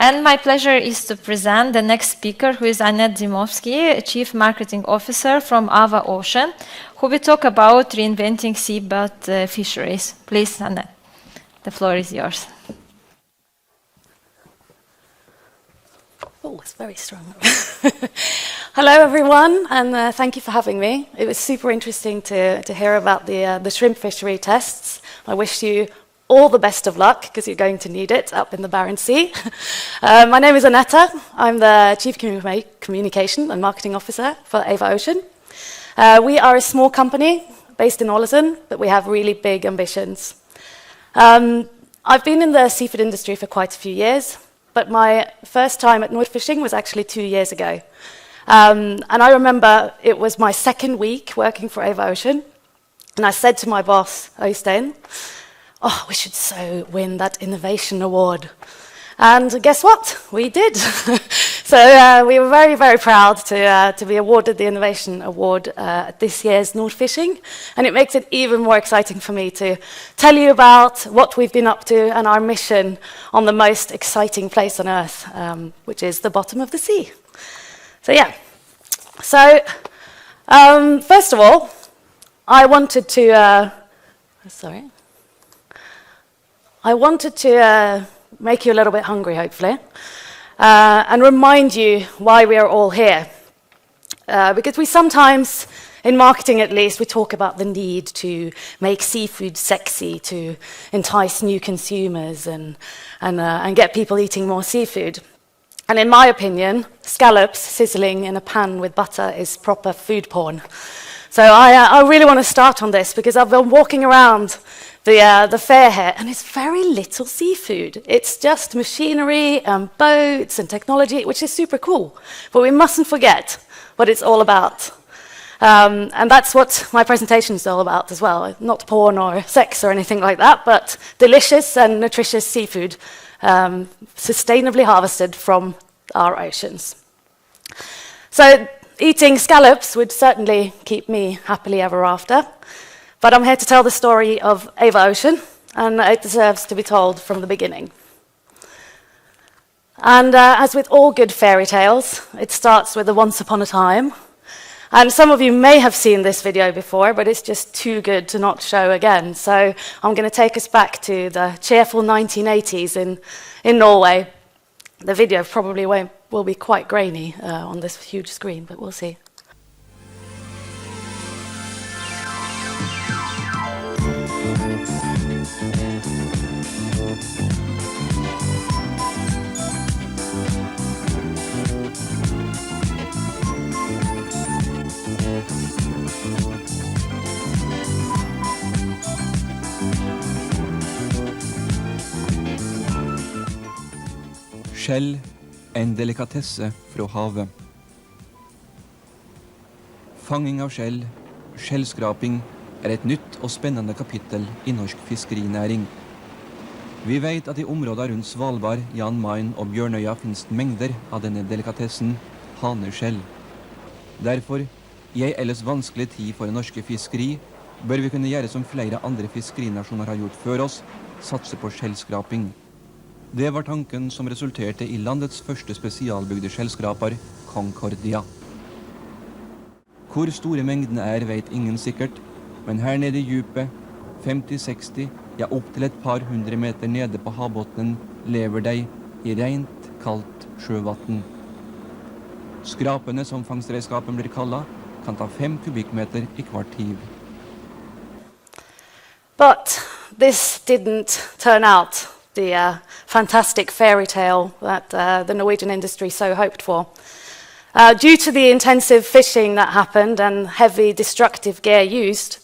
And my pleasure is to present the next speaker, who is Anette Zimowski, Chief Marketing Officer from Ava Ocean, who will talk about reinventing seabed fisheries. Please, Anette, the floor is yours. Oh, it's very strong. Hello, everyone, and thank you for having me. It was super interesting to hear about the shrimp fishery tests. I wish you all the best of luck, because you're going to need it up in the Barents Sea. My name is Anette. I'm the Chief Communication and Marketing Officer for Ava Ocean. We are a small company based in Ålesund, but we have really big ambitions. I've been in the seafood industry for quite a few years, but my first time at North Fishing was actually 2 years ago. And I remember it was my second week working for Ava Ocean, and I said to my boss, Øystein, "Oh, we should so win that innovation award." And guess what? We did. So we were very, very proud to be awarded the Innovation Award at this year's North Fishing. And it makes it even more exciting for me to tell you about what we've been up to and our mission on the most exciting place on Earth, which is the bottom of the sea. So yeah. So first of all, I wanted to... make you a little bit hungry, hopefully, and remind you why we are all here. Because we sometimes, in marketing at least, we talk about the need to make seafood sexy, to entice new consumers and get people eating more seafood. And in my opinion, scallops sizzling in a pan with butter is proper food porn. So I really want to start on this, because I've been walking around the fair here, and it's very little seafood. It's just machinery and boats and technology, which is super cool. But we mustn't forget what it's all about. And that's what my presentation is all about as well. Not porn or sex or anything like that, but delicious and nutritious seafood, sustainably harvested from our oceans. So eating scallops would certainly keep me happily ever after. But I'm here to tell the story of Ava Ocean, and it deserves to be told from the beginning. And as with all good fairy tales, it starts with a once upon a time. And some of you may have seen this video before, but it's just too good to not show again. So I'm going to take us back to the cheerful 1980s in Norway. The video probably will be quite grainy on this huge screen, but we'll see. Skjell, en delikatesse fra havet. Fanging av skjell, skjellskraping, et nytt og spennende kapittel i norsk fiskerinæring. Vi vet at i områder rundt Svalbard, Jan Mayen og Bjørnøya finnes mengder av denne delikatessen, haneskjell. Derfor, i ei ellers vanskelig tid for norske fiskeri, bør vi kunne gjøre som flere andre fiskerinasjoner har gjort før oss, satse på skjellskraping. Det var tanken som resulterte i landets første spesialbygde skjellskraper, Concordia. Hvor store mengdene vet ingen sikkert, men her nede i djupet, 50-60, ja opp til et par hundre meter nede på havbottnen, lever de i rent, kaldt sjøvatten. Skrapene, som fangstredskapen blir kallet, kan ta 5 kubikmeter i hvert hiv. But this didn't turn out the fantastic fairy tale that the Norwegian industry so hoped for. Due to the intensive fishing that happened and heavy destructive gear used,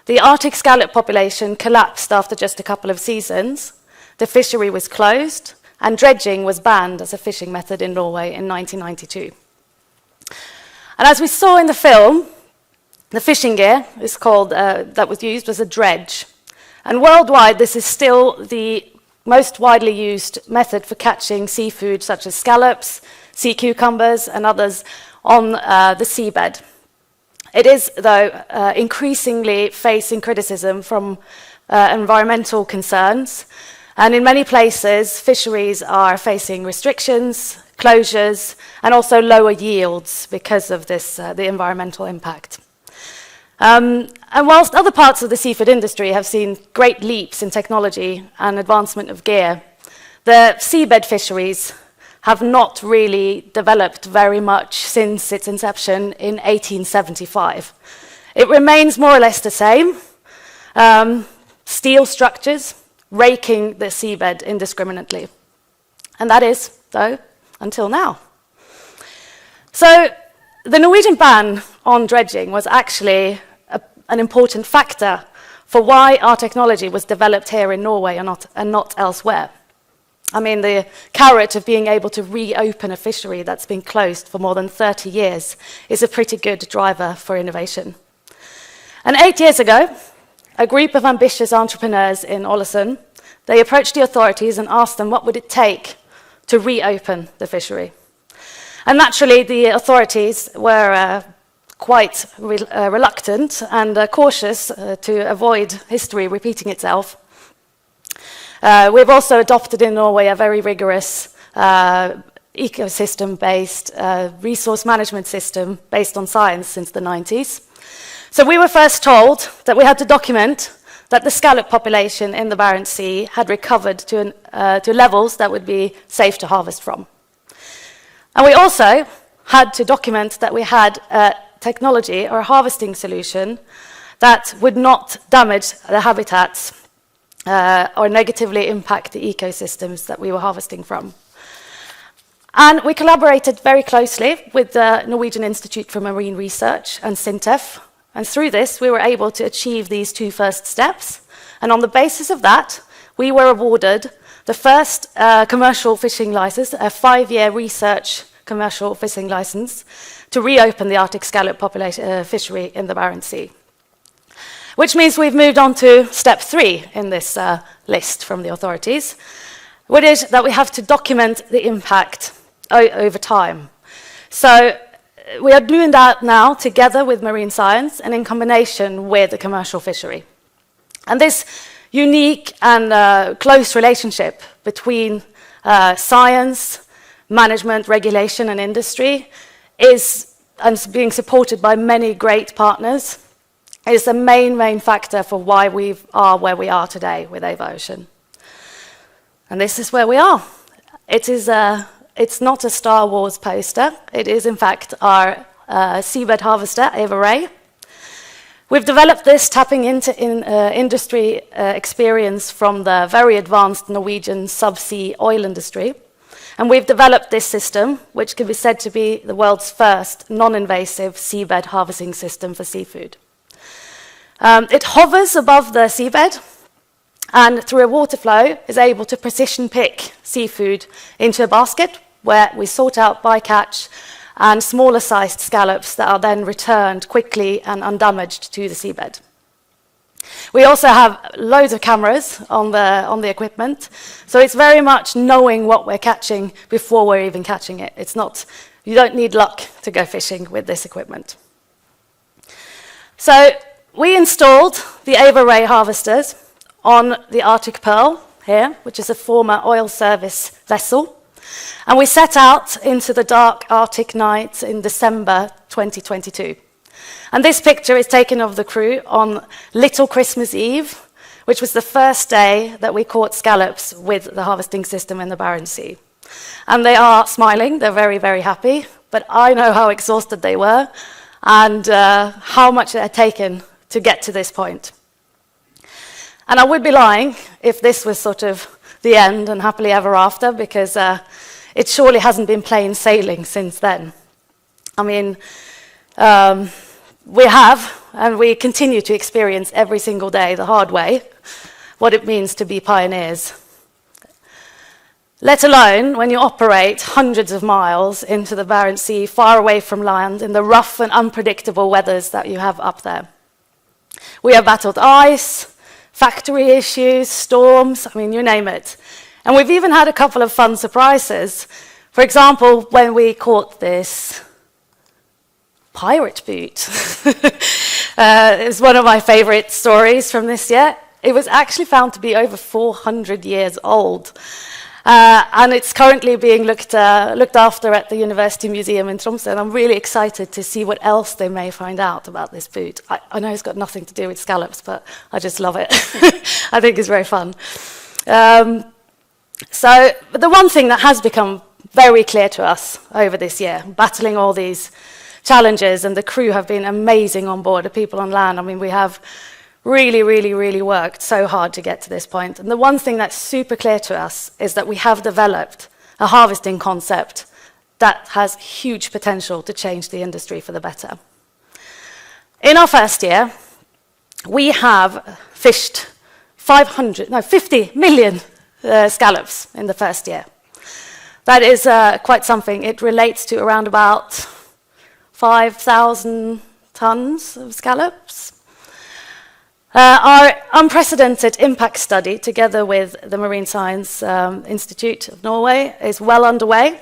the Arctic scallop population collapsed after just a couple of seasons. The fishery was closed, and dredging was banned as a fishing method in Norway in 1992. And as we saw in the film, the fishing gear that was used was a dredge. And worldwide, this is still the most widely used method for catching seafood such as scallops, sea cucumbers and others on the seabed. It is, though, increasingly facing criticism from environmental concerns And in many places, fisheries are facing restrictions, closures, and also lower yields because of this, the environmental impact. And whilst other parts of the seafood industry have seen great leaps in technology and advancement of gear, the seabed fisheries have not really developed very much since its inception in 1875. It remains more or less the same. Steel structures, raking the seabed indiscriminately. And that is, though, until now. So the Norwegian ban on dredging was actually an important factor for why our technology was developed here in Norway and not elsewhere. I mean, the carrot of being able to reopen a fishery that's been closed for more than 30 years is a pretty good driver for innovation. And 8 years ago, a group of ambitious entrepreneurs in Ålesund, they approached the authorities and asked them what would it take to reopen the fishery. And naturally, the authorities were quite reluctant and cautious to avoid history repeating itself. We've also adopted in Norway a very rigorous ecosystem-based resource management system based on science since the 90s. So we were first told that we had to document that the scallop population in the Barents Sea had recovered to levels that would be safe to harvest from. And we also had to document that we had a technology or a harvesting solution that would not damage the habitats or negatively impact the ecosystems that we were harvesting from. And we collaborated very closely with the Norwegian Institute for Marine Research and SINTEF. And through this, we were able to achieve these two first steps. And on the basis of that, we were awarded the first commercial fishing license, a 5-year research commercial fishing license, to reopen the Arctic scallop fishery in the Barents Sea. Which means we've moved on to step 3 in this list from the authorities, which is that we have to document the impact over time. So we are doing that now together with marine science and in combination with the commercial fishery. And this unique and close relationship between science, management, regulation, and industry is being supported by many great partners. Is the main factor for why we are where we are today with Ava Ocean. And this is where we are. It's not a Star Wars poster. It is, in fact, our seabed harvester, Ava Ray. We've developed this tapping into industry experience from the very advanced Norwegian subsea oil industry. And we've developed this system, which can be said to be the world's first non-invasive seabed harvesting system for seafood. It hovers above the seabed and through a water flow is able to precision pick seafood into a basket where we sort out bycatch and smaller sized scallops that are then returned quickly and undamaged to the seabed. We also have loads of cameras on the equipment, so it's very much knowing what we're catching before we're even catching it. You don't need luck to go fishing with this equipment. So we installed the Ava Ray harvesters on the Arctic Pearl here, which is a former oil service vessel. And we set out into the dark Arctic night in December 2022. And this picture is taken of the crew on Little Christmas Eve, which was the first day that we caught scallops with the harvesting system in the Barents Sea. And they are smiling, they're very, very happy, but I know how exhausted they were and how much it had taken to get to this point. And I would be lying if this was sort of the end and happily ever after, because it surely hasn't been plain sailing since then. I mean, we have, and we continue to experience every single day the hard way, what it means to be pioneers. Let alone when you operate hundreds of miles into the Barents Sea, far away from land, in the rough and unpredictable weathers that you have up there. We have battled ice, factory issues, storms, I mean, you name it. And we've even had a couple of fun surprises. For example, when we caught this pirate boot. It's one of my favorite stories from this year. it was actually found to be over 400 years old. And it's currently being looked after at the University Museum in Tromsø, and I'm really excited to see what else they may find out about this food. I know it's got nothing to do with scallops, but I just love it. I think it's very fun. So the one thing that has become very clear to us over this year, battling all these challenges, and the crew have been amazing on board, the people on land. I mean, we have really worked so hard to get to this point. And the one thing that's super clear to us is that we have developed a harvesting concept that has huge potential to change the industry for the better. In our first year, we have fished 50 million scallops in the first year. That is quite something. It relates to around about 5,000 tons of scallops. Our unprecedented impact study, together with the Marine Science Institute of Norway, is well underway.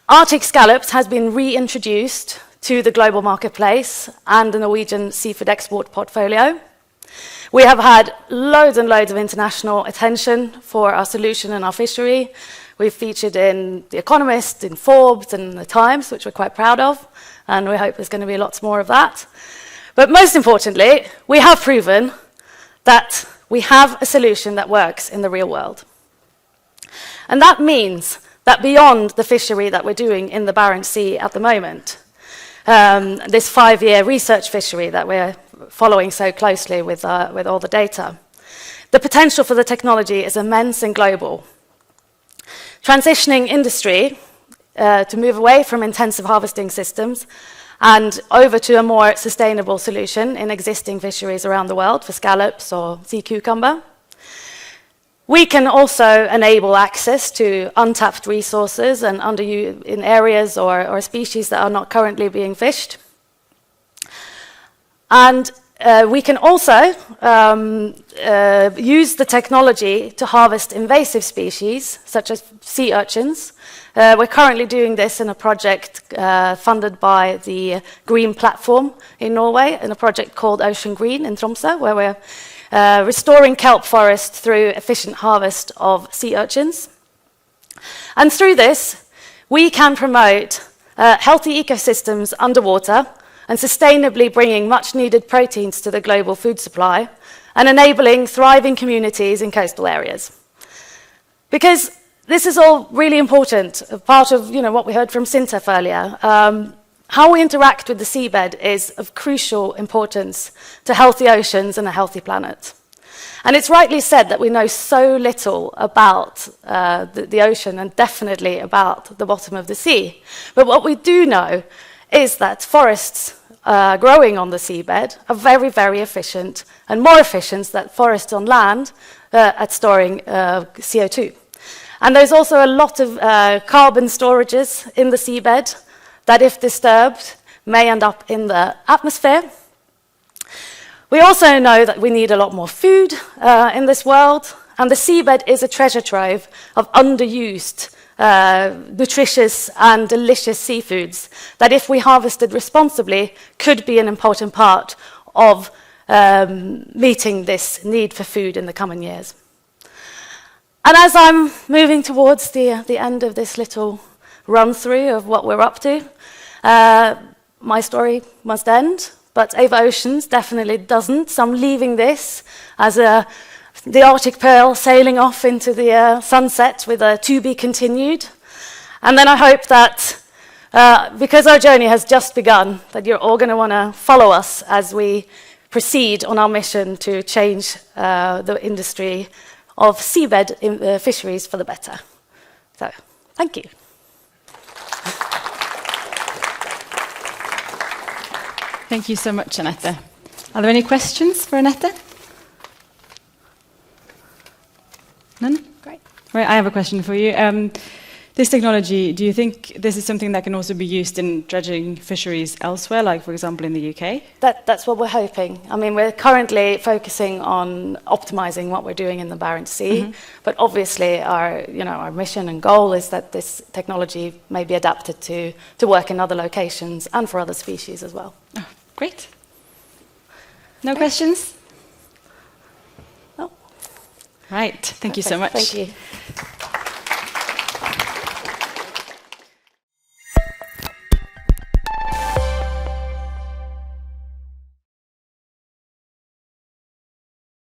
Arctic scallops has been reintroduced to the global marketplace and the Norwegian seafood export portfolio. We have had loads and loads of international attention for our solution and our fishery. We've featured in The Economist, in Forbes, and The Times, which we're quite proud of, and we hope there's going to be lots more of that. But most importantly, we have proven that we have a solution that works in the real world. And that means that beyond the fishery that we're doing in the Barents Sea at the moment, this 5-year research fishery that we're following so closely with all the data, the potential for the technology is immense and global. Transitioning industry to move away from intensive harvesting systems and over to a more sustainable solution in existing fisheries around the world for scallops or sea cucumber. We can also enable access to untapped resources and in areas or species that are not currently being fished. And we can also use the technology to harvest invasive species, such as sea urchins. We're currently doing this in a project funded by the Green Platform in Norway, in a project called Ocean Green in Tromsø, where we're restoring kelp forest through efficient harvest of sea urchins. And through this, we can promote healthy ecosystems underwater and sustainably bringing much-needed proteins to the global food supply and enabling thriving communities in coastal areas. Because this is all really important, a part of what we heard from Sintef earlier. How we interact with the seabed is of crucial importance to healthy oceans and a healthy planet. And it's rightly said that we know so little about the ocean and definitely about the bottom of the sea. But what we do know is that forests growing on the seabed are very, very efficient and more efficient than forests on land at storing CO2. And there's also a lot of carbon storages in the seabed that, if disturbed, may end up in the atmosphere. We also know that we need a lot more food in this world, and the seabed is a treasure trove of underused, nutritious and delicious seafoods that, if we harvested responsibly, could be an important part of meeting this need for food in the coming years. And as I'm moving towards the end of this little run-through of what we're up to, my story must end, but Ava Ocean's definitely doesn't. So I'm leaving this as the Arctic Pearl sailing off into the sunset with a to be continued. And then I hope that, because our journey has just begun, that you're all going to want to follow us as we proceed on our mission to change the industry of seabed fisheries for the better. So, thank you. Thank you so much, Anette. Are there any questions for Anette? None? Great. Right, I have a question for you. This technology, do you think this is something that can also be used in dredging fisheries elsewhere, like, for example, in the UK? That's what we're hoping. I mean, we're currently focusing on optimizing what we're doing in the Barents Sea, but obviously our mission and goal is that this technology may be adapted to work in other locations and for other species as well. Oh, great. No questions? Right, thank you so much. Thank you.